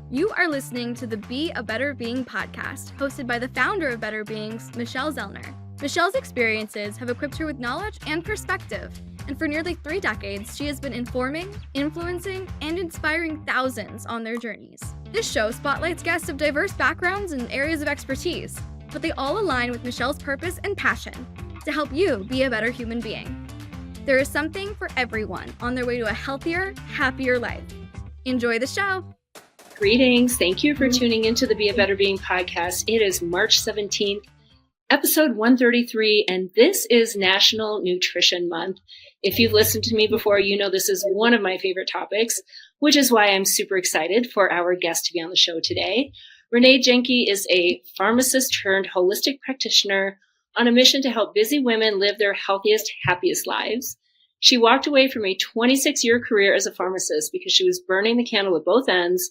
You are listening to the Be a Better Being podcast, hosted by the founder of Better Beings, Michelle Zellner. Michelle's experiences have equipped her with knowledge and perspective, and for nearly 3 decades, she has been informing, influencing, and inspiring thousands on their journeys. This show spotlights guests of diverse backgrounds and areas of expertise, but they all align with Michelle's purpose and passion to help you be a better human being. There is something for everyone on their way to a healthier, happier life. Enjoy the show. Greetings. Thank you for tuning into the Be a Better Being podcast. It is March 17th, episode 133, and this is National Nutrition Month. If you've listened to me before, you know this is one of my favorite topics, which is why I'm super excited for our guest to be on the show today. Renee Jahnke is a pharmacist turned holistic practitioner on a mission to help busy women live their healthiest, happiest lives. She walked away from a 26-year career as a pharmacist because she was burning the candle at both ends,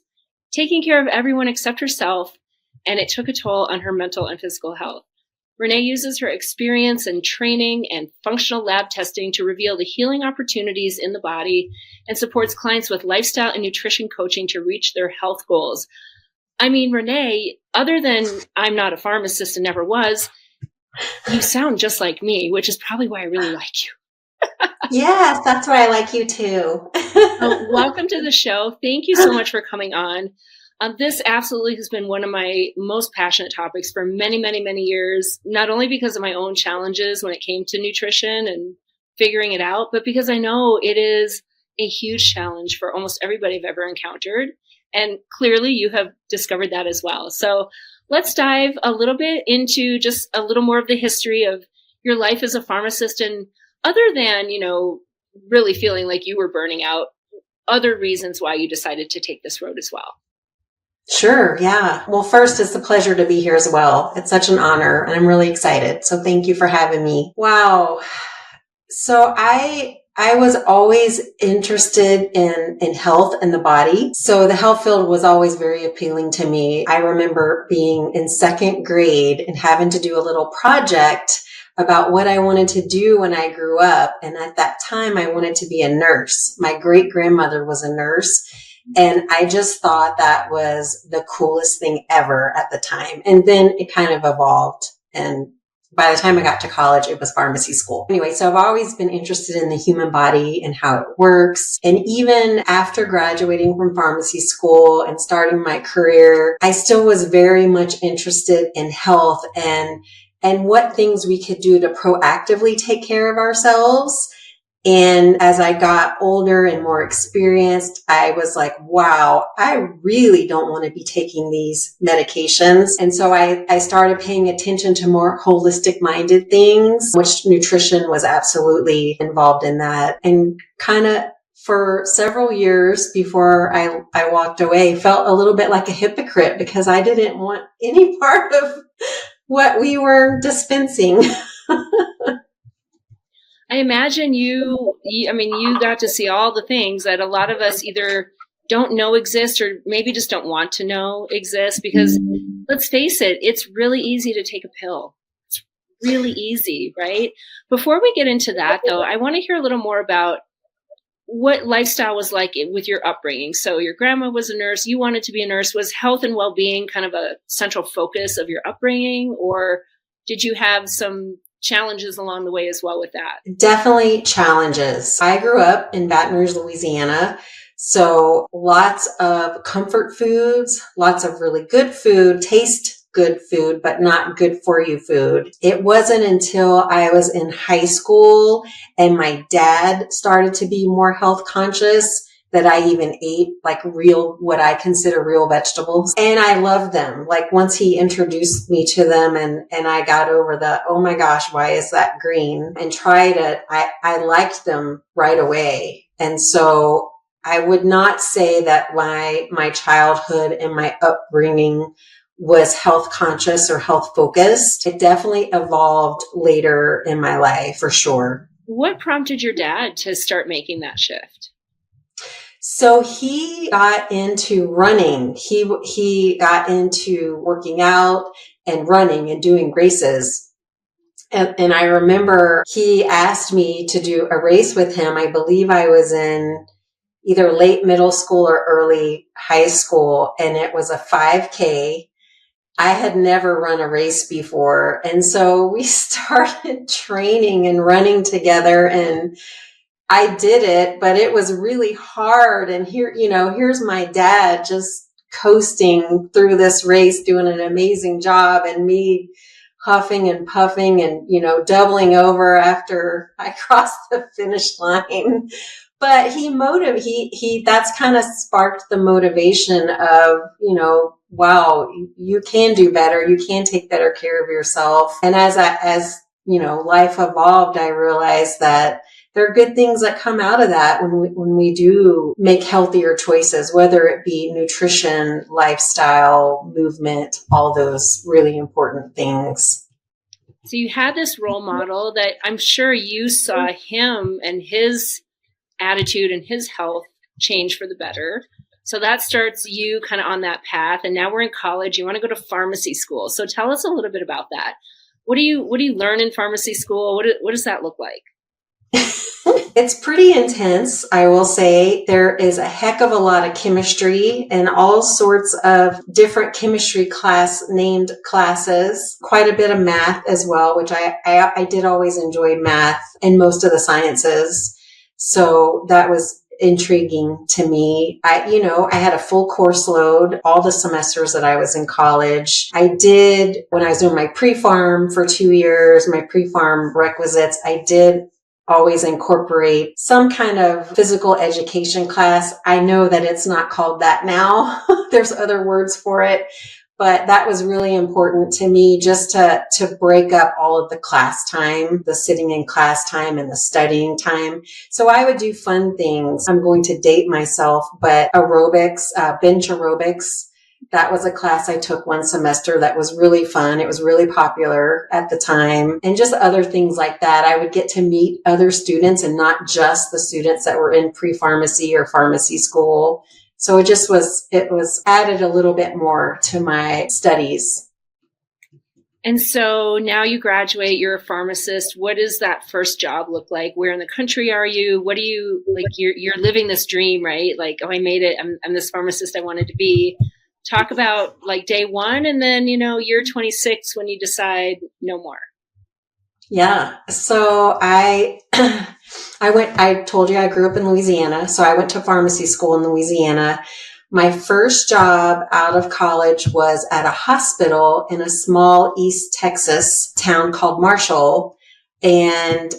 taking care of everyone except herself, and it took a toll on her mental and physical health. Renee uses her experience and training and functional lab testing to reveal the healing opportunities in the body and supports clients with lifestyle and nutrition coaching to reach their health goals. I mean, Renee, other than I'm not a pharmacist and never was, you sound just like me, which is probably why I really like you. Yes, that's why I like you too. Welcome to the show. Thank you so much for coming on. This absolutely has been one of my most passionate topics for many, many, many years, not only because of my own challenges when it came to nutrition and figuring it out, but because I know it is a huge challenge for almost everybody I've ever encountered. And clearly you have discovered that as well. So let's dive a little bit into just a little more of the history of your life as a pharmacist, and other than, really feeling like you were burning out, other reasons why you decided to take this road as well. Sure. Yeah. Well, first, it's a pleasure to be here as well. It's such an honor and I'm really excited. So thank you for having me. Wow. So I was always interested in health and the body. So the health field was always very appealing to me. I remember being in 2nd grade and having to do a little project about what I wanted to do when I grew up. And at that time, I wanted to be a nurse. My great-grandmother was a nurse, and I just thought that was the coolest thing ever at the time. And then it kind of evolved. And by the time I got to college, it was pharmacy school. Anyway, so I've always been interested in the human body and how it works. And even after graduating from pharmacy school and starting my career, I still was very much interested in health and what things we could do to proactively take care of ourselves. And as I got older and more experienced, I was like, wow, I really don't want to be taking these medications. And so I started paying attention to more holistic minded things, which nutrition was absolutely involved in that. And kind of for several years before I walked away, felt a little bit like a hypocrite because I didn't want any part of what we were dispensing. I imagine you got to see all the things that a lot of us either don't know exist or maybe just don't want to know exist, because let's face it, it's really easy to take a pill. It's really easy, right? Before we get into that though, I want to hear a little more about what lifestyle was like with your upbringing. So your grandma was a nurse, you wanted to be a nurse. Was health and well-being kind of a central focus of your upbringing, or did you have some challenges along the way as well with that? Definitely challenges. I grew up in Baton Rouge, Louisiana. So lots of comfort foods, lots of really good food, taste good food, but not good for you food. It wasn't until I was in high school and my dad started to be more health conscious that I even ate like what I consider real vegetables. And I loved them. Like once he introduced me to them and I got over the, oh my gosh, why is that green? And tried it, I liked them right away. And so I would not say that my childhood and my upbringing was health conscious or health focused. It definitely evolved later in my life for sure. What prompted your dad to start making that shift? So he got into running. He got into working out and running and doing races. And I remember he asked me to do a race with him. I believe I was in either late middle school or early high school. And it was a 5K. I had never run a race before. And so we started training and running together, and I did it, but it was really hard. And here's my dad just coasting through this race, doing an amazing job, and me huffing and puffing and, doubling over after I crossed the finish line. But that's kind of sparked the motivation of, wow, you can do better. You can take better care of yourself. And as life evolved, I realized that there are good things that come out of that when we do make healthier choices, whether it be nutrition, lifestyle, movement, all those really important things. So you had this role model that I'm sure you saw him and his attitude and his health change for the better. So that starts you kind of on that path. And now we're in college. You want to go to pharmacy school. So tell us a little bit about that. What do you learn in pharmacy school? What does that look like? It's pretty intense, I will say. There is a heck of a lot of chemistry and all sorts of different chemistry named classes, quite a bit of math as well, which I did always enjoy math and most of the sciences. So that was intriguing to me. I had a full course load all the semesters that I was in college. I did, when I was doing my pre-pharm for 2 years, my pre-pharm requisites, I did always incorporate some kind of physical education class. I know that it's not called that now. There's other words for it, but that was really important to me, just to break up all of the class time, the sitting in class time and the studying time. So I would do fun things. I'm going to date myself, but aerobics, bench aerobics, that was a class I took one semester that was really fun. It was really popular at the time, and just other things like that. I would get to meet other students and not just the students that were in pre-pharmacy or pharmacy school. So it was added a little bit more to my studies. And so now you graduate, you're a pharmacist. What does that first job look like? Where in the country are you? What do you, like, you're living this dream, right? Like, oh, I made it. I'm this pharmacist I wanted to be. Talk about like day one, and then, year 26 when you decide no more. Yeah. So I told you I grew up in Louisiana. So I went to pharmacy school in Louisiana. My first job out of college was at a hospital in a small East Texas town called Marshall. And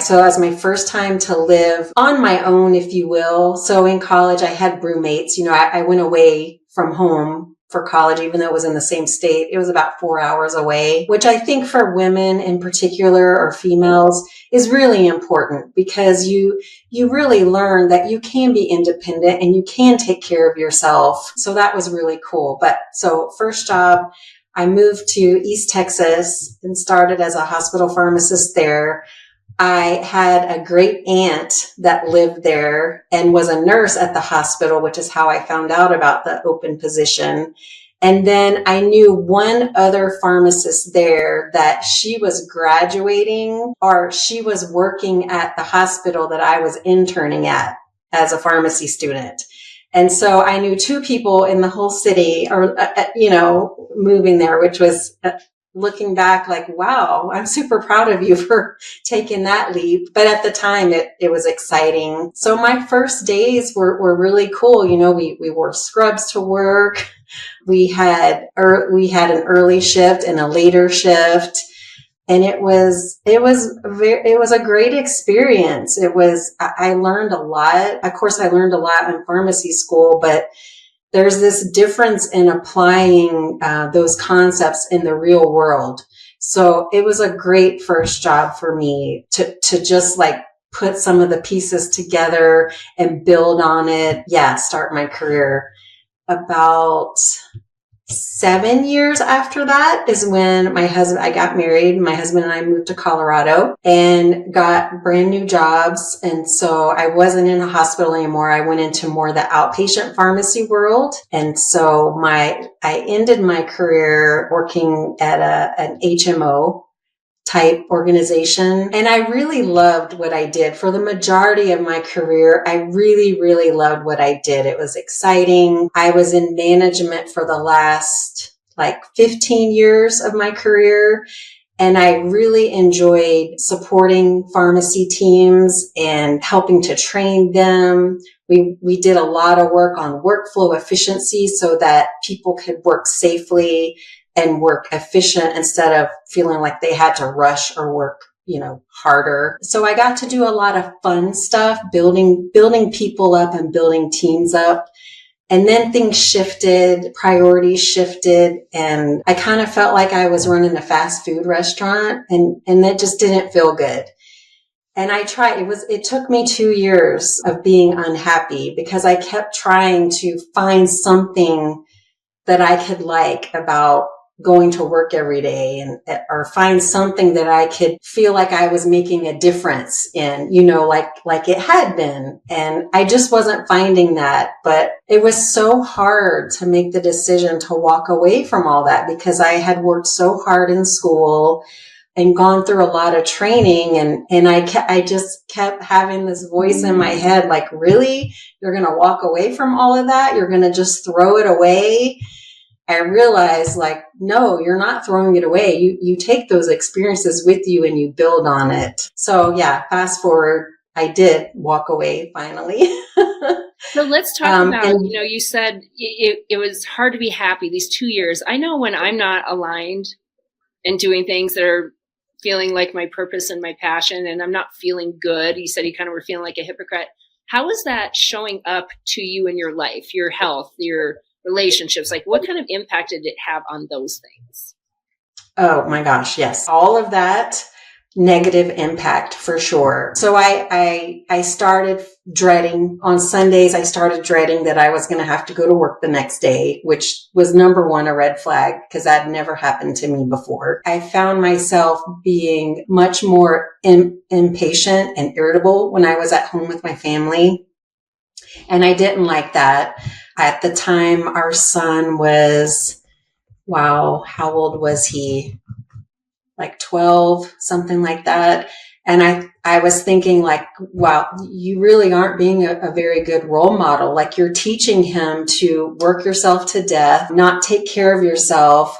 so it was my first time to live on my own, if you will. So in college, I had roommates. I went away from home for college, even though it was in the same state. It was about 4 hours away, which I think for women in particular, or females, is really important, because you really learn that you can be independent and you can take care of yourself. So that was really cool. But so first job, I moved to East Texas and started as a hospital pharmacist there. I had a great aunt that lived there and was a nurse at the hospital, which is how I found out about the open position. And then I knew one other pharmacist there that she was graduating, or she was working at the hospital that I was interning at as a pharmacy student. And so I knew two people in the whole city, or, moving there, which was, looking back, like, wow, I'm super proud of you for taking that leap. But at the time, it was exciting. So my first days were really cool. We wore scrubs to work. We had an early shift and a later shift. And it was a great experience. I learned a lot. Of course, I learned a lot in pharmacy school, but there's this difference in applying those concepts in the real world. So it was a great first job for me to just like put some of the pieces together and build on it. Yeah, start my career. About 7 years after that is when I got married. My husband and I moved to Colorado and got brand new jobs. And so I wasn't in a hospital anymore. I went into more the outpatient pharmacy world. And so I ended my career working at an HMO. type organization. And I really loved what I did. For the majority of my career, I really, really loved what I did. It was exciting. I was in management for the last 15 years of my career. And I really enjoyed supporting pharmacy teams and helping to train them. We did a lot of work on workflow efficiency so that people could work safely and work efficient instead of feeling like they had to rush or work, harder. So I got to do a lot of fun stuff, building people up and building teams up. And then things shifted, priorities shifted, and I kind of felt like I was running a fast food restaurant, and that just didn't feel good. And I tried, it took me 2 years of being unhappy because I kept trying to find something that I could like about going to work every day or find something that I could feel like I was making a difference in, like it had been. And I just wasn't finding that, but it was so hard to make the decision to walk away from all that because I had worked so hard in school and gone through a lot of training. And I just kept having this voice in my head, like, really? You're going to walk away from all of that? You're going to just throw it away? I realized, no, you're not throwing it away. You take those experiences with you and you build on it. So yeah, fast forward, I did walk away finally. So let's talk about, you said it was hard to be happy these 2 years. I know when I'm not aligned and doing things that are feeling like my purpose and my passion and I'm not feeling good. You said you kind of were feeling like a hypocrite. How is that showing up to you in your life, your health, your relationships? What kind of impact did it have on those things? Oh my gosh. Yes. All of that negative impact for sure. So I started dreading on Sundays. I started dreading that I was going to have to go to work the next day, which was number one, a red flag because that never happened to me before. I found myself being much more impatient and irritable when I was at home with my family. And I didn't like that. At the time, our son was, how old was he? 12, something like that. And I was thinking wow, you really aren't being a very good role model. You're teaching him to work yourself to death, not take care of yourself.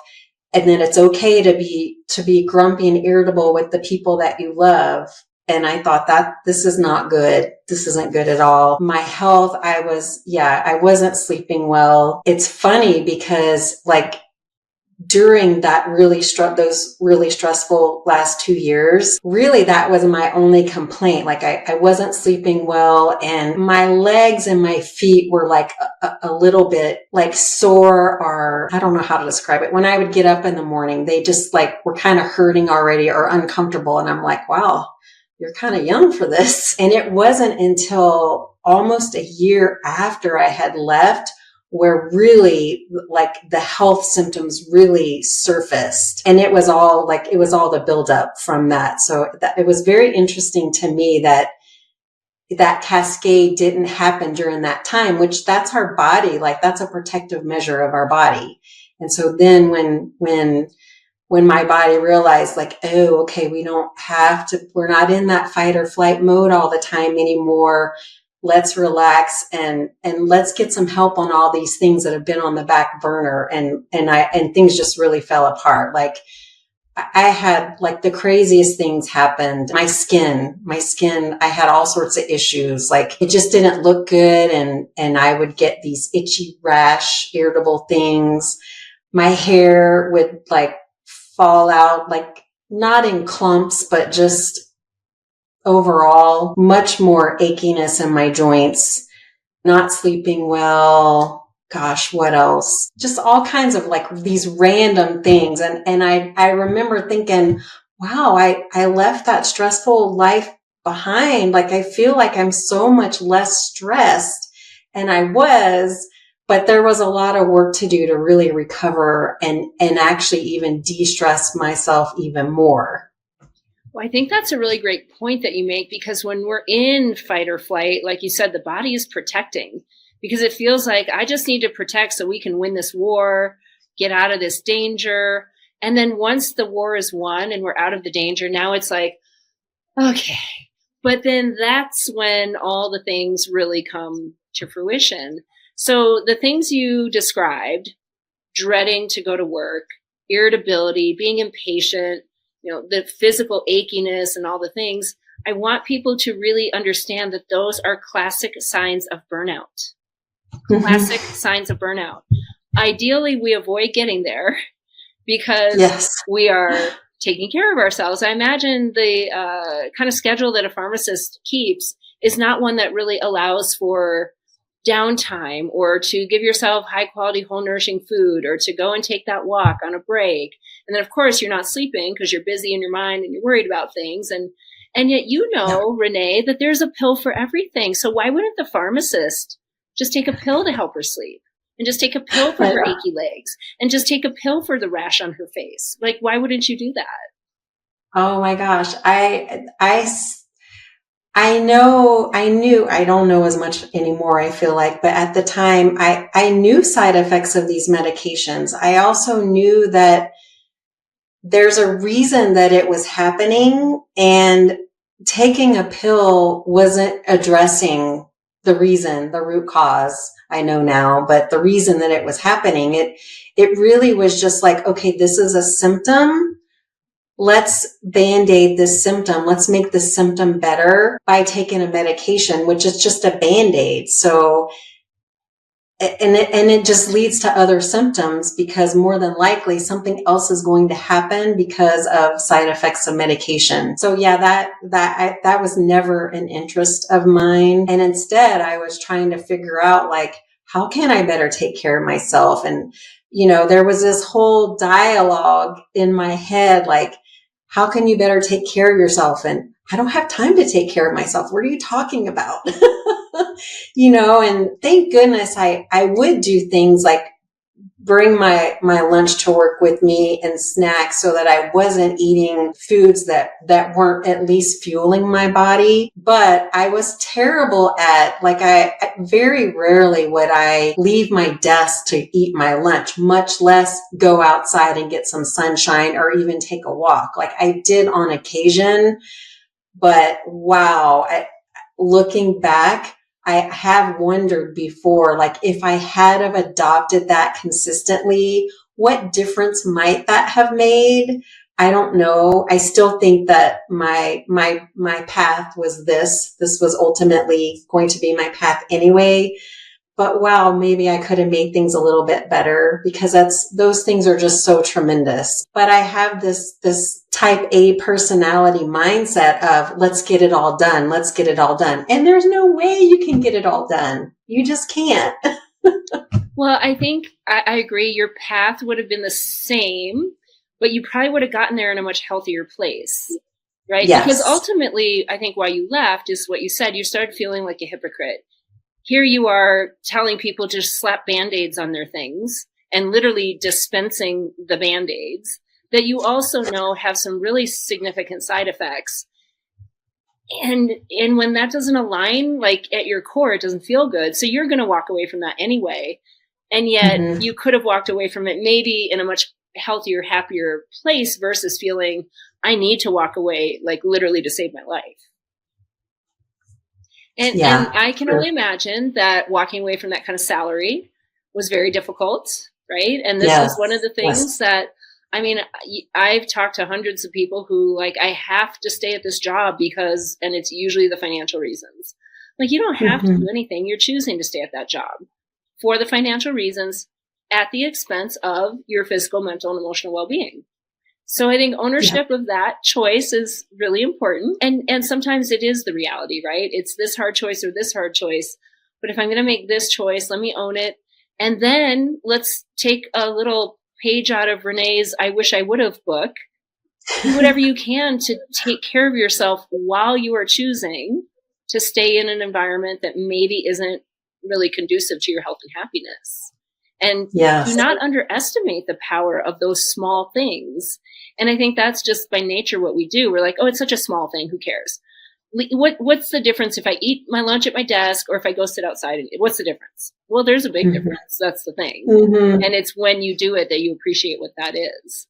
And then it's okay to be grumpy and irritable with the people that you love. And I thought that this is not good. This isn't good at all. My health, I wasn't sleeping well. It's funny because during that those really stressful last 2 years, really that was my only complaint. I wasn't sleeping well and my legs and my feet were a little bit sore, or I don't know how to describe it. When I would get up in the morning, they just were kind of hurting already or uncomfortable. And I'm like, wow, you're kind of young for this. And it wasn't until almost a year after I had left where really the health symptoms really surfaced. And it was all the buildup from that. So it was very interesting to me that cascade didn't happen during that time, which that's our body. That's a protective measure of our body. And so then when my body realized oh, okay, we're not in that fight or flight mode all the time anymore. Let's relax and let's get some help on all these things that have been on the back burner. And things just really fell apart. I had the craziest things happened. My skin, I had all sorts of issues. It just didn't look good. And I would get these itchy rash, irritable things. My hair would fall out, not in clumps, but just overall, much more achiness in my joints, not sleeping well. Gosh, what else? Just all kinds of these random things. And I remember thinking, wow, I left that stressful life behind. I feel like I'm so much less stressed. And I was, but there was a lot of work to do to really recover and actually even de-stress myself even more. Well, I think that's a really great point that you make, because when we're in fight or flight, like you said, the body is protecting, because it feels like I just need to protect so we can win this war, get out of this danger. And then once the war is won and we're out of the danger, now it's like, okay. But then that's when all the things really come to fruition. So the things you described, dreading to go to work, irritability, being impatient, the physical achiness and all the things, I want people to really understand that those are classic signs of burnout. Classic signs of burnout. Ideally, we avoid getting there because we are taking care of ourselves. I imagine the kind of schedule that a pharmacist keeps is not one that really allows for downtime or to give yourself high quality, whole nourishing food or to go and take that walk on a break. And then of course you're not sleeping because you're busy in your mind and you're worried about things. And yet, Renee, that there's a pill for everything. So why wouldn't the pharmacist just take a pill to help her sleep and just take a pill for her achy legs and just take a pill for the rash on her face? Like, why wouldn't you do that? Oh my gosh. I knew, I don't know as much anymore, I feel like, but at the time I knew side effects of these medications. I also knew that there's a reason that it was happening, and taking a pill wasn't addressing the reason, the root cause. I know now, but the reason that it was happening, it really was just like, okay, this is a symptom. Let's Band-Aid this symptom. Let's make the symptom better by taking a medication, which is just a Band-Aid. So, and it just leads to other symptoms because more than likely something else is going to happen because of side effects of medication. So yeah, that was never an interest of mine. And instead I was trying to figure out, like, how can I better take care of myself? And, there was this whole dialogue in my head, like, how can you better take care of yourself? And I don't have time to take care of myself. What are you talking about? And thank goodness I would do things like bring my lunch to work with me and snacks so that I wasn't eating foods that weren't at least fueling my body. But I was terrible at, like, I very rarely would I leave my desk to eat my lunch, much less go outside and get some sunshine or even take a walk. Like I did on occasion, but wow, looking back, I have wondered before, like, if I had have adopted that consistently, what difference might that have made? I don't know. I still think that my path was this. This was ultimately going to be my path anyway. But wow, maybe I could have made things a little bit better because those things are just so tremendous. But I have this type A personality mindset of let's get it all done. Let's get it all done. And there's no way you can get it all done. You just can't. Well, I think I agree. Your path would have been the same, but you probably would have gotten there in a much healthier place, right? Yes. Because ultimately, I think why you left is what you said. You started feeling like a hypocrite. Here you are telling people to just slap Band-Aids on their things and literally dispensing the Band-Aids that you also know have some really significant side effects. And when that doesn't align, like at your core, it doesn't feel good. So you're going to walk away from that anyway. And yet you could have walked away from it maybe in a much healthier, happier place versus feeling I need to walk away, like literally to save my life. And I can only imagine that walking away from that kind of salary was very difficult, right? And this is one of the things that, I mean, I've talked to hundreds of people who like, I have to stay at this job because, and it's usually the financial reasons. Like you don't have to do anything. You're choosing to stay at that job for the financial reasons at the expense of your physical, mental, and emotional well-being. So I think ownership of that choice is really important. And sometimes it is the reality, right? It's this hard choice or this hard choice. But if I'm going to make this choice, let me own it. And then let's take a little page out of Renee's I Wish I Would Have book. Do whatever you can to take care of yourself while you are choosing to stay in an environment that maybe isn't really conducive to your health and happiness. And do not underestimate the power of those small things. And I think that's just by nature what we do. We're like, oh, it's such a small thing. Who cares? What's the difference if I eat my lunch at my desk or if I go sit outside? And what's the difference? Well, there's a big difference. That's the thing. And it's when you do it that you appreciate what that is.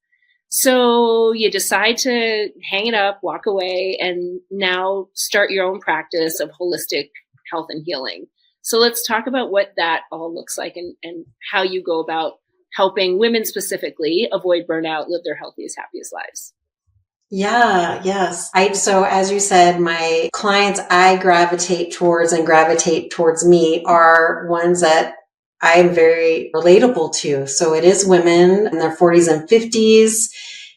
So you decide to hang it up, walk away, and now start your own practice of holistic health and healing. So let's talk about what that all looks like and how you go about helping women specifically avoid burnout, live their healthiest, happiest lives. Yeah, yes. So as you said, my clients I gravitate towards and gravitate towards me are ones that I'm very relatable to. So it is women in their 40s and 50s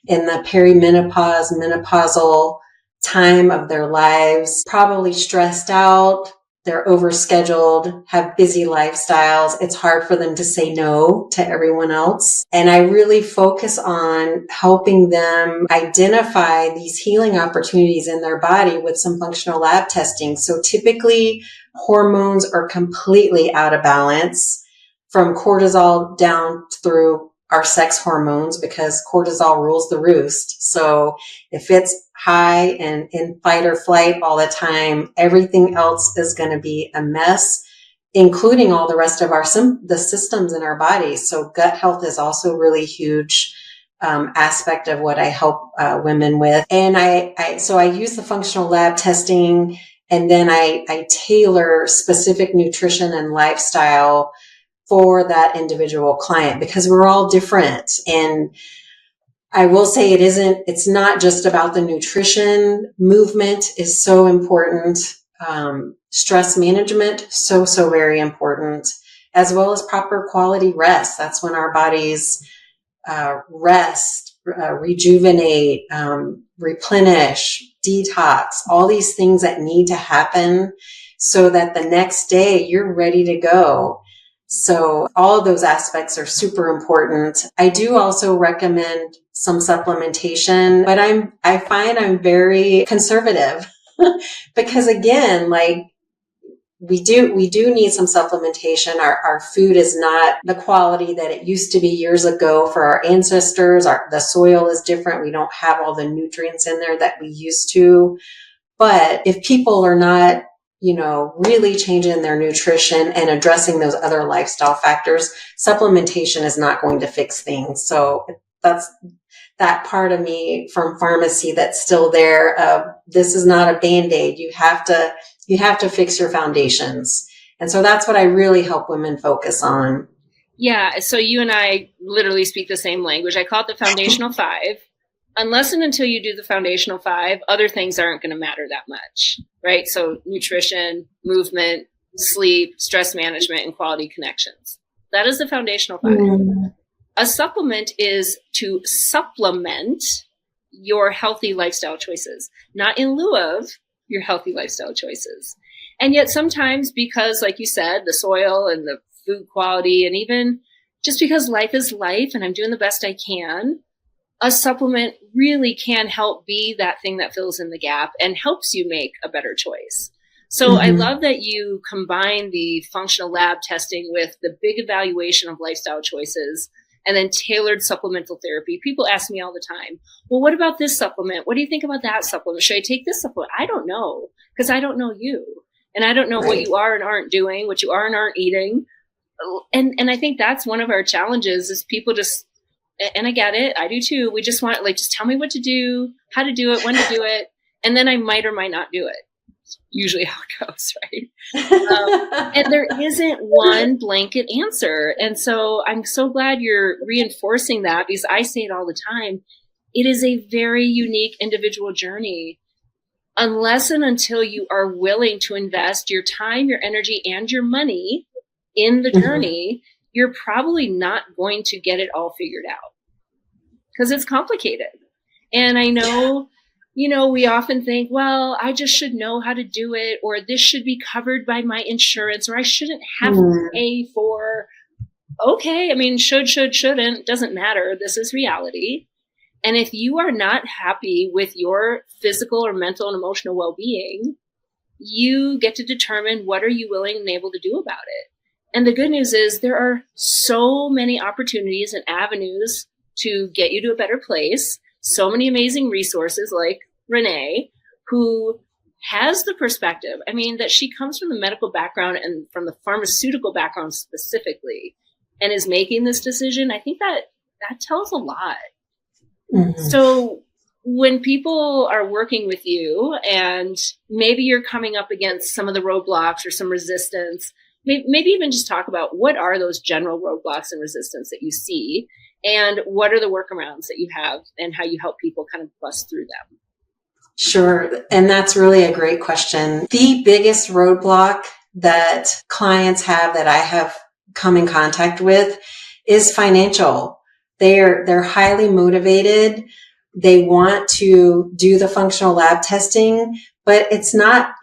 in the perimenopause, menopausal time of their lives, probably stressed out. They're overscheduled, have busy lifestyles. It's hard for them to say no to everyone else. And I really focus on helping them identify these healing opportunities in their body with some functional lab testing. So typically hormones are completely out of balance, from cortisol down through our sex hormones, because cortisol rules the roost. So if it's high and in fight or flight all the time, everything else is going to be a mess, including all the rest of the systems in our bodies. So gut health is also really huge aspect of what I help women with. And so I use the functional lab testing, and then I tailor specific nutrition and lifestyle for that individual client, because we're all different. And I will say it's not just about the nutrition. Movement is so important. Stress management, so very important, as well as proper quality rest. That's when our bodies rest, rejuvenate, replenish, detox, all these things that need to happen so that the next day you're ready to go. So all of those aspects are super important. I do also recommend some supplementation, but I find I'm very conservative because again, like we do need some supplementation. Our food is not the quality that it used to be years ago for our ancestors. The soil is different. We don't have all the nutrients in there that we used to. But if people are not really changing their nutrition and addressing those other lifestyle factors, supplementation is not going to fix things. So that's that part of me from pharmacy that's still there. This is not a Band-Aid. You have to fix your foundations. And so that's what I really help women focus on. Yeah. So you and I literally speak the same language. I call it the foundational 5. Unless and until you do the foundational 5, other things aren't going to matter that much, right? So nutrition, movement, sleep, stress management, and quality connections. That is the foundational 5. Mm. A supplement is to supplement your healthy lifestyle choices, not in lieu of your healthy lifestyle choices. And yet sometimes, because like you said, the soil and the food quality, and even just because life is life and I'm doing the best I can, a supplement really can help be that thing that fills in the gap and helps you make a better choice. So I love that you combine the functional lab testing with the big evaluation of lifestyle choices and then tailored supplemental therapy. People ask me all the time, well, what about this supplement? What do you think about that supplement? Should I take this supplement? I don't know, because I don't know you. And I don't know what you are and aren't doing, what you are and aren't eating. And I think that's one of our challenges is people just, and I get it, I do too. We just want, just tell me what to do, how to do it, when to do it. And then I might or might not do it. It's usually how it goes, right? And there isn't one blanket answer. And so I'm so glad you're reinforcing that, because I say it all the time. It is a very unique individual journey. Unless and until you are willing to invest your time, your energy, and your money in the journey, you're probably not going to get it all figured out, because it's complicated. And I know, we often think, well, I just should know how to do it, or this should be covered by my insurance, or I shouldn't have to pay for, okay. I mean, shouldn't, doesn't matter. This is reality. And if you are not happy with your physical or mental and emotional well-being, you get to determine what are you willing and able to do about it. And the good news is there are so many opportunities and avenues to get you to a better place. So many amazing resources like Renee, who has the perspective, that she comes from the medical background and from the pharmaceutical background specifically, and is making this decision. I think that tells a lot. So when people are working with you and maybe you're coming up against some of the roadblocks or some resistance, maybe even just talk about what are those general roadblocks and resistance that you see, and what are the workarounds that you have and how you help people kind of bust through them. Sure. And that's really a great question. The biggest roadblock that clients have that I have come in contact with is financial. They're highly motivated. They want to do the functional lab testing, but it's not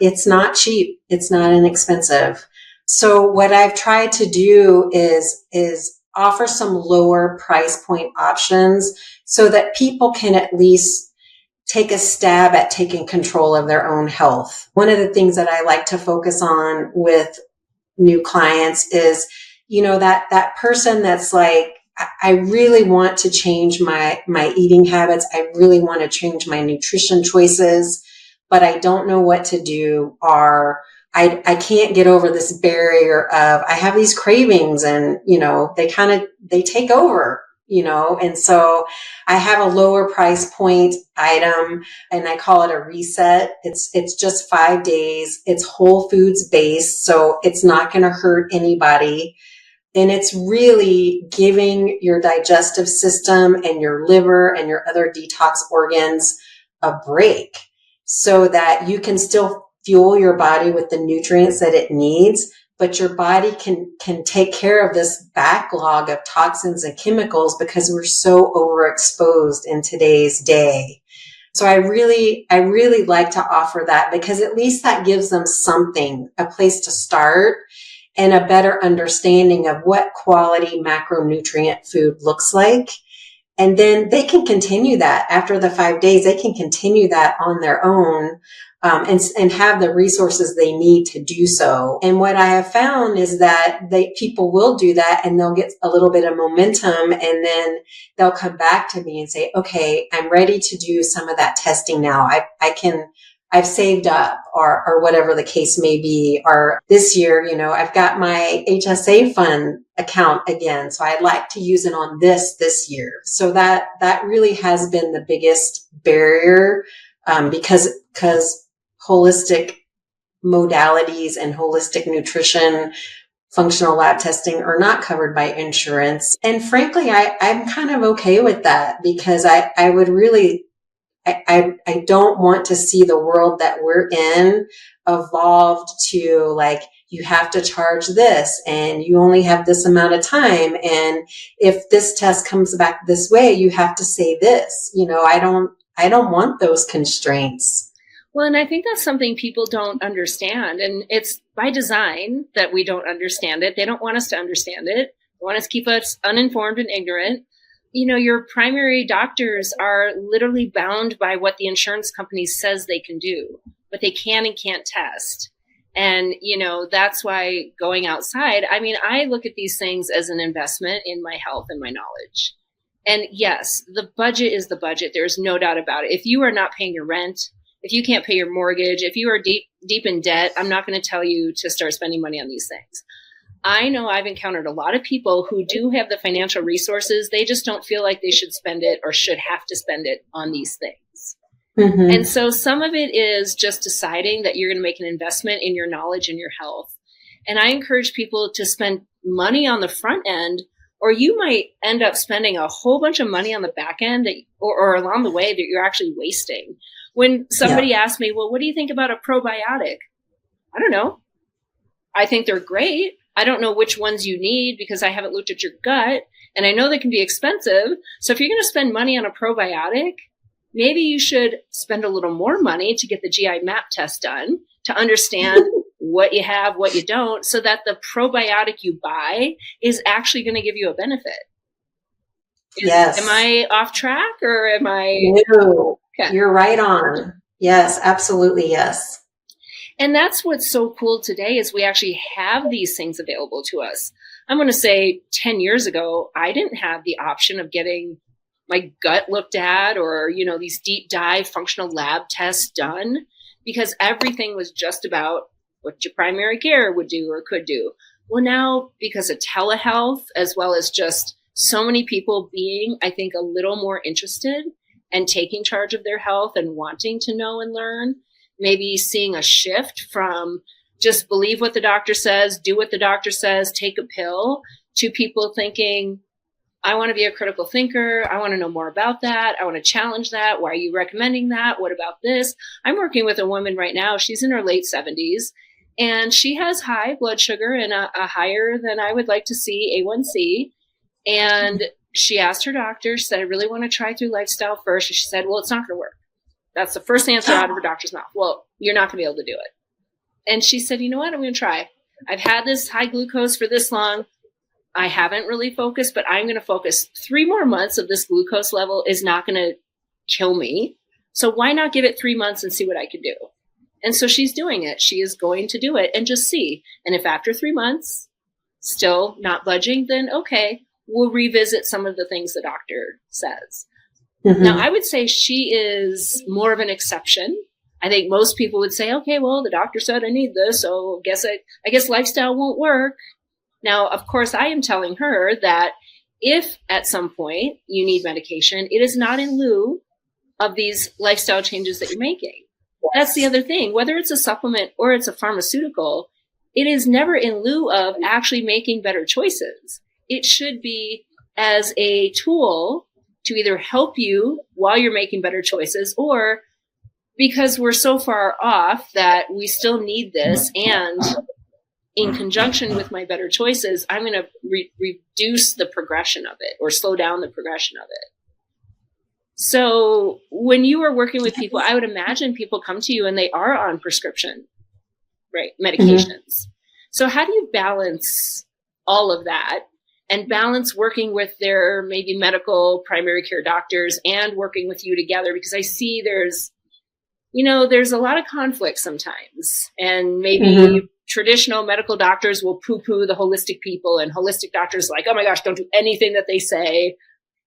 cheap. It's not inexpensive. So what I've tried to do is offer some lower price point options so that people can at least take a stab at taking control of their own health. One of the things that I like to focus on with new clients is, that person that's like, I really want to change my eating habits. I really want to change my nutrition choices, but I don't know what to do, or I can't get over this barrier of I have these cravings and, they take over, and so I have a lower price point item and I call it a reset. It's just 5 days. It's whole foods based. So it's not going to hurt anybody. And it's really giving your digestive system and your liver and your other detox organs a break so that you can still fuel your body with the nutrients that it needs, but your body can take care of this backlog of toxins and chemicals because we're so overexposed in today's day. So I really like to offer that because at least that gives them something, a place to start and a better understanding of what quality macronutrient food looks like. And then they can continue that after the 5 days. They can continue that on their own and have the resources they need to do so. And what I have found is that people will do that and they'll get a little bit of momentum and then they'll come back to me and say, okay, I'm ready to do some of that testing now. I've saved up or whatever the case may be. Or this year, I've got my HSA fund account again. So I'd like to use it on this year. So that really has been the biggest barrier, because holistic modalities and holistic nutrition, functional lab testing are not covered by insurance. And frankly, I'm kind of okay with that because I would really, I don't want to see the world that we're in evolved to like, you have to charge this and you only have this amount of time. And if this test comes back this way, you have to say this. I don't want those constraints. Well, and I think that's something people don't understand. And it's by design that we don't understand it. They don't want us to understand it. They want us to keep us uninformed and ignorant. Your primary doctors are literally bound by what the insurance company says they can do, but they can and can't test. And, that's why going outside, I look at these things as an investment in my health and my knowledge. And yes, the budget is the budget. There's no doubt about it. If you are not paying your rent, if you can't pay your mortgage, if you are deep in debt, I'm not going to tell you to start spending money on these things. I know I've encountered a lot of people who do have the financial resources. They just don't feel like they should spend it or should have to spend it on these things. Mm-hmm. And so some of it is just deciding that you're going to make an investment in your knowledge and your health. And I encourage people to spend money on the front end, or you might end up spending a whole bunch of money on the back end or along the way that you're actually wasting. When somebody asks me, well, what do you think about a probiotic? I don't know. I think they're great. I don't know which ones you need because I haven't looked at your gut, and I know they can be expensive. So if you're going to spend money on a probiotic, maybe you should spend a little more money to get the GI map test done to understand what you have, what you don't, so that the probiotic you buy is actually going to give you a benefit. Yes. Am I off track or am I? No, okay. You're right on. Yes, absolutely. Yes. And that's what's so cool today is we actually have these things available to us. I'm going to say 10 years ago, I didn't have the option of getting my gut looked at or, these deep dive functional lab tests done because everything was just about what your primary care would do or could do. Well, now because of telehealth, as well as just so many people being, I think, a little more interested and taking charge of their health and wanting to know and learn, maybe seeing a shift from just believe what the doctor says, do what the doctor says, take a pill, to people thinking, I want to be a critical thinker. I want to know more about that. I want to challenge that. Why are you recommending that? What about this? I'm working with a woman right now. She's in her late 70s and she has high blood sugar and a higher than I would like to see A1C. And she asked her doctor, she said, I really want to try through lifestyle first. And she said, well, it's not going to work. That's the first answer out of her doctor's mouth. Well, you're not going to be able to do it. And she said, you know what? I'm going to try. I've had this high glucose for this long. I haven't really focused, but I'm going to focus. 3 more months of this glucose level is not going to kill me. So why not give it 3 months and see what I can do? And so she's doing it. She is going to do it and just see. And if after 3 months, still not budging, then okay, we'll revisit some of the things the doctor says. Mm-hmm. Now, I would say she is more of an exception. I think most people would say, okay, well, the doctor said I need this, so I guess lifestyle won't work. Now, of course, I am telling her that if at some point you need medication, it is not in lieu of these lifestyle changes that you're making. That's the other thing. Whether it's a supplement or it's a pharmaceutical, it is never in lieu of actually making better choices. It should be as a tool to either help you while you're making better choices, or because we're so far off that we still need this, and in conjunction with my better choices, I'm going to reduce the progression of it or slow down the progression of it. So when you are working with people, I would imagine people come to you and they are on prescription, right, medications. Mm-hmm. So how do you balance all of that and balance working with their maybe medical primary care doctors and working with you together? Because I see there's a lot of conflict sometimes, and maybe mm-hmm. traditional medical doctors will poo-poo the holistic people, and holistic doctors like, oh my gosh, don't do anything that they say.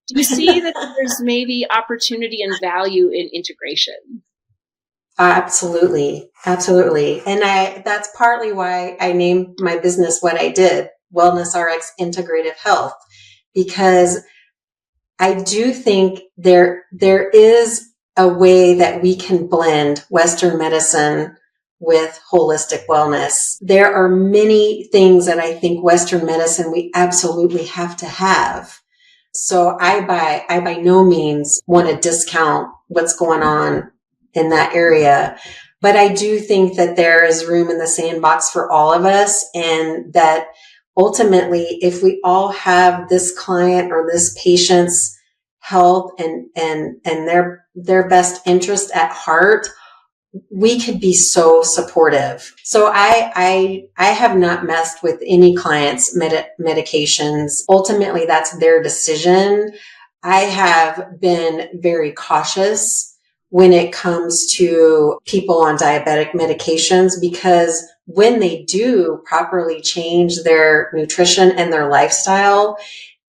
Do you see that there's maybe opportunity and value in integration? Absolutely. Absolutely. And that's partly why I named my business what I did, Wellness RX Integrative Health, because I do think there is a way that we can blend Western medicine with holistic wellness. There are many things that I think Western medicine we absolutely have to have. So I by no means want to discount what's going on in that area, but I do think that there is room in the sandbox for all of us, and that ultimately, if we all have this client or this patient's health and their best interest at heart, we could be so supportive. So I have not messed with any clients' medications. Ultimately, that's their decision. I have been very cautious when it comes to people on diabetic medications, because when they do properly change their nutrition and their lifestyle,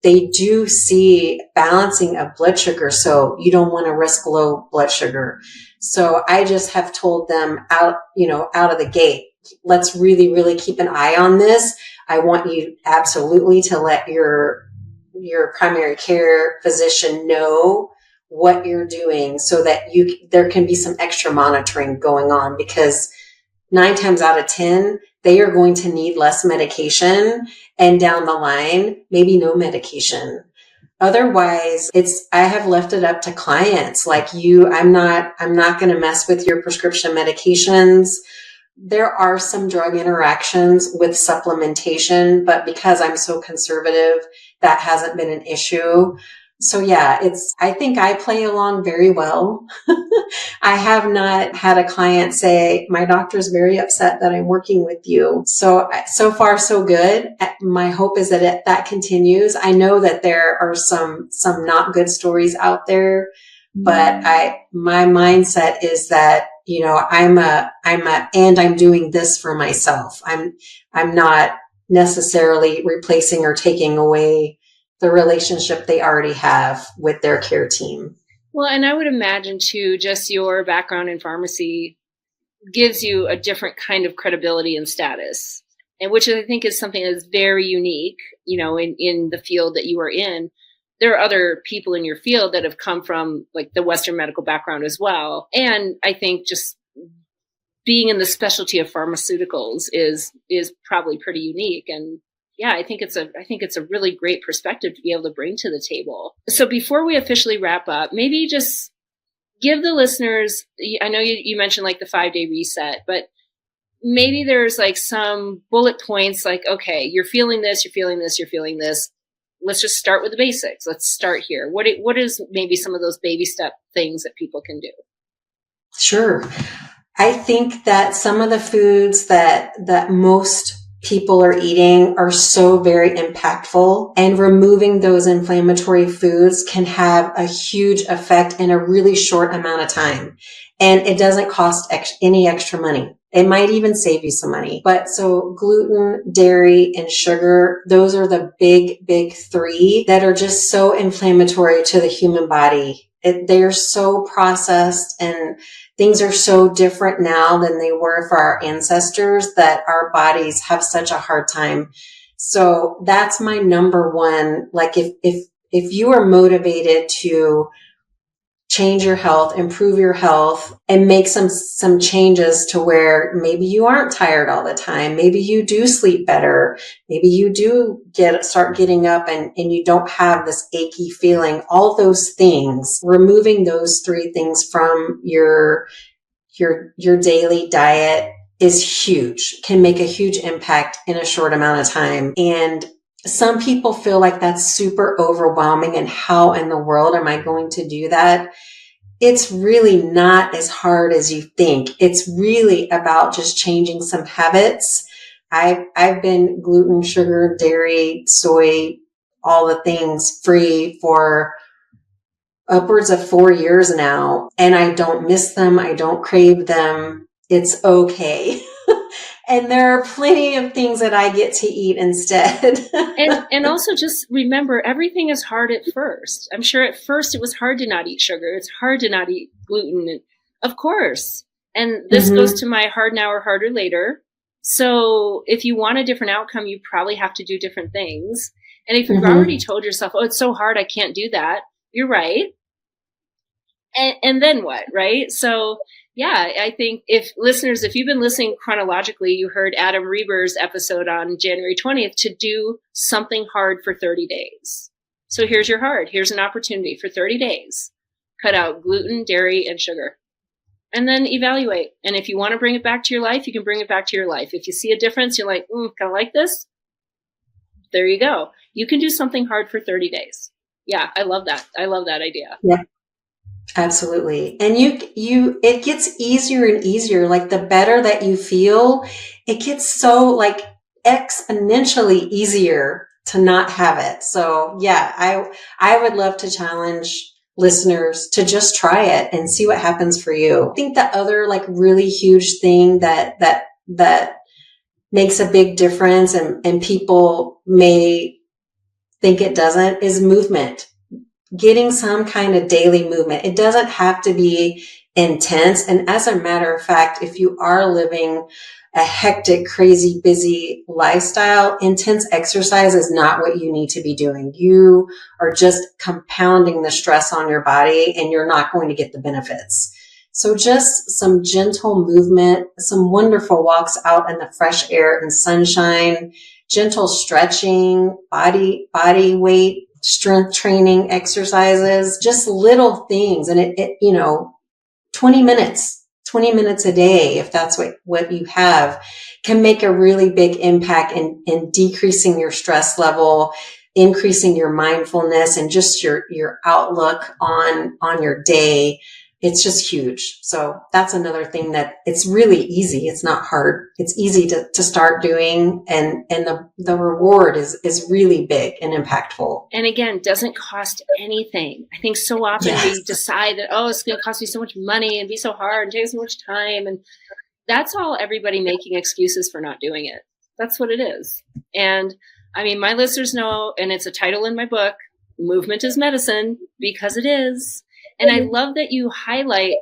they do see balancing of blood sugar. So you don't want to risk low blood sugar. So I just have told them out of the gate, let's really, really keep an eye on this. I want you absolutely to let your primary care physician know what you're doing, so that there can be some extra monitoring going on, because 9 times out of 10, they are going to need less medication, and down the line, maybe no medication. Otherwise, I have left it up to clients like you. I'm not going to mess with your prescription medications. There are some drug interactions with supplementation, but because I'm so conservative, that hasn't been an issue. So yeah, I think I play along very well. I have not had a client say, my doctor's very upset that I'm working with you. So far, so good. My hope is that that continues. I know that there are some not good stories out there, but my mindset is that, I'm doing this for myself. I'm not necessarily replacing or taking away the relationship they already have with their care team. Well, and I would imagine too, just your background in pharmacy gives you a different kind of credibility and status. and which I think is something that's very unique, in the field that you are in. There are other people in your field that have come from like the Western medical background as well. And I think just being in the specialty of pharmaceuticals is probably pretty unique. And yeah, I think it's a really great perspective to be able to bring to the table. So before we officially wrap up, maybe just give the listeners, I know you mentioned like the 5-day reset, but maybe there's like some bullet points like, okay, you're feeling this, you're feeling this, you're feeling this. Let's just start with the basics. Let's start here. What is maybe some of those baby step things that people can do? Sure. I think that some of the foods that most people are eating are so very impactful, and removing those inflammatory foods can have a huge effect in a really short amount of time. And it doesn't cost any extra money. It might even save you some money. But so gluten, dairy, and sugar, those are the big 3 that are just so inflammatory to the human body. They're so processed, and things are so different now than they were for our ancestors that our bodies have such a hard time. So that's my number one. Like if you are motivated to change your health, improve your health, and make some changes to where maybe you aren't tired all the time. Maybe you do sleep better. Maybe you do start getting up and you don't have this achy feeling. All those things, removing those 3 things from your daily diet is huge, can make a huge impact in a short amount of time. And some people feel like that's super overwhelming, and how in the world am I going to do that? It's really not as hard as you think. It's really about just changing some habits. I've been gluten, sugar, dairy, soy, all the things free for upwards of 4 years now, and I don't miss them. I don't crave them. It's okay. And there are plenty of things that I get to eat instead. and also just remember, everything is hard at first. I'm sure at first it was hard to not eat sugar. It's hard to not eat gluten, of course. And this goes to my hard now or harder later. So if you want a different outcome, you probably have to do different things. And if you've already told yourself, oh, it's so hard, I can't do that, you're right. And then what, right? So yeah, I think if you've been listening chronologically, you heard Adam Reber's episode on January 20th to do something hard for 30 days. So here's your hard. Here's an opportunity for 30 days. Cut out gluten, dairy, and sugar. And then evaluate. And if you want to bring it back to your life, you can bring it back to your life. If you see a difference, you're like, kind of like this. There you go. You can do something hard for 30 days. Yeah, I love that. I love that idea. Yeah. Absolutely. And it gets easier and easier. Like the better that you feel, it gets so like exponentially easier to not have it. So yeah, I would love to challenge listeners to just try it and see what happens for you. I think the other like really huge thing that makes a big difference, and people may think it doesn't, is movement. Getting some kind of daily movement. It doesn't have to be intense. And as a matter of fact, if you are living a hectic, crazy, busy lifestyle, intense exercise is not what you need to be doing. You are just compounding the stress on your body, and you're not going to get the benefits. So just some gentle movement, some wonderful walks out in the fresh air and sunshine, gentle stretching, body weight, strength training exercises, just little things. And it 20 minutes a day, if that's what you have, can make a really big impact in decreasing your stress level, increasing your mindfulness, and just your outlook on your day. It's just huge. So that's another thing that it's really easy. It's not hard. It's easy to start doing, and the reward is really big and impactful. And again, doesn't cost anything. I think so often we decide that, it's going to cost me so much money and be so hard and take so much time. And that's all everybody making excuses for not doing it. That's what it is. And I mean, my listeners know, and it's a title in my book, Movement is Medicine, because it is. And I love that you highlight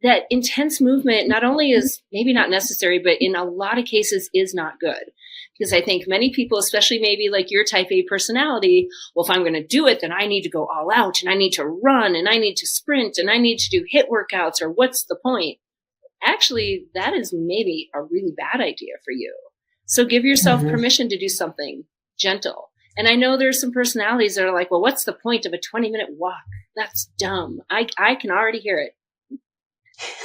that intense movement not only is maybe not necessary, but in a lot of cases is not good. Because I think many people, especially maybe like your type A personality, well, if I'm going to do it, then I need to go all out and I need to run and I need to sprint and I need to do HIIT workouts, or what's the point? Actually, that is maybe a really bad idea for you. So give yourself permission to do something gentle. And I know there's some personalities that are like, well, what's the point of a 20-minute walk? That's dumb. I can already hear it.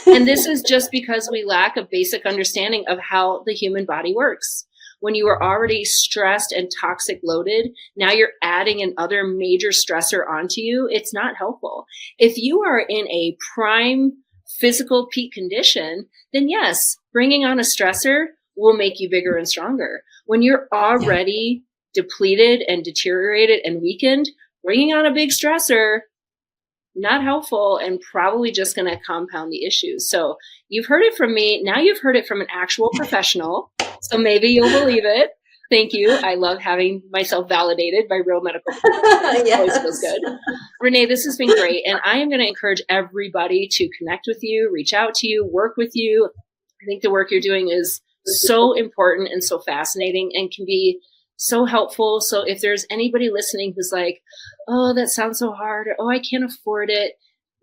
And this is just because we lack a basic understanding of how the human body works. When you are already stressed and toxic loaded, now you're adding another major stressor onto you. It's not helpful. If you are in a prime physical peak condition, then yes, bringing on a stressor will make you bigger and stronger. When you're already depleted and deteriorated and weakened, bringing on a big stressor, not helpful and probably just going to compound the issues. So you've heard it from me. Now you've heard it from an actual professional. So maybe you'll believe it. Thank you. I love having myself validated by real medical professionals. It always feels good. Renee, this has been great. And I am going to encourage everybody to connect with you, reach out to you, work with you. I think the work you're doing is so important and so fascinating and can be so helpful. So if there's anybody listening who's like, oh, that sounds so hard, or, oh, I can't afford it,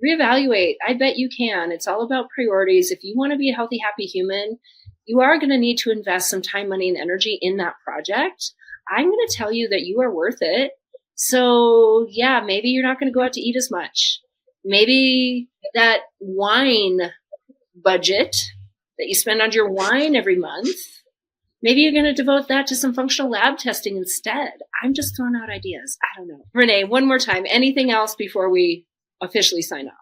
reevaluate. I bet you can. It's all about priorities. If you want to be a healthy, happy human, you are going to need to invest some time, money, and energy in that project. I'm going to tell you that you are worth it. So yeah, maybe you're not going to go out to eat as much. Maybe that wine budget that you spend on your wine every month, maybe you're going to devote that to some functional lab testing instead. I'm just throwing out ideas. I don't know. Renee, one more time, anything else before we officially sign off?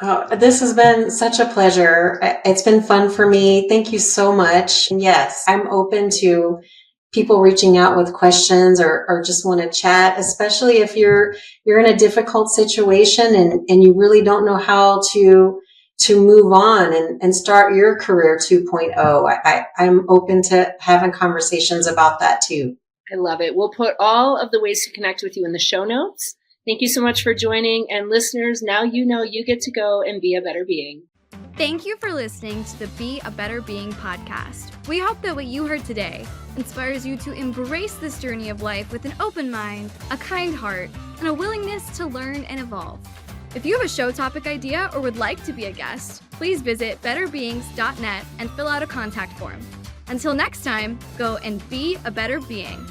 Oh, this has been such a pleasure. It's been fun for me. Thank you so much. And yes, I'm open to people reaching out with questions or just want to chat, especially if you're in a difficult situation and you really don't know how to move on and start your career 2.0. I'm open to having conversations about that too. I love it. We'll put all of the ways to connect with you in the show notes. Thank you so much for joining. And listeners, now you know you get to go and be a better being. Thank you for listening to the Be a Better Being podcast. We hope that what you heard today inspires you to embrace this journey of life with an open mind, a kind heart, and a willingness to learn and evolve. If you have a show topic idea or would like to be a guest, please visit betterbeings.net and fill out a contact form. Until next time, go and be a better being.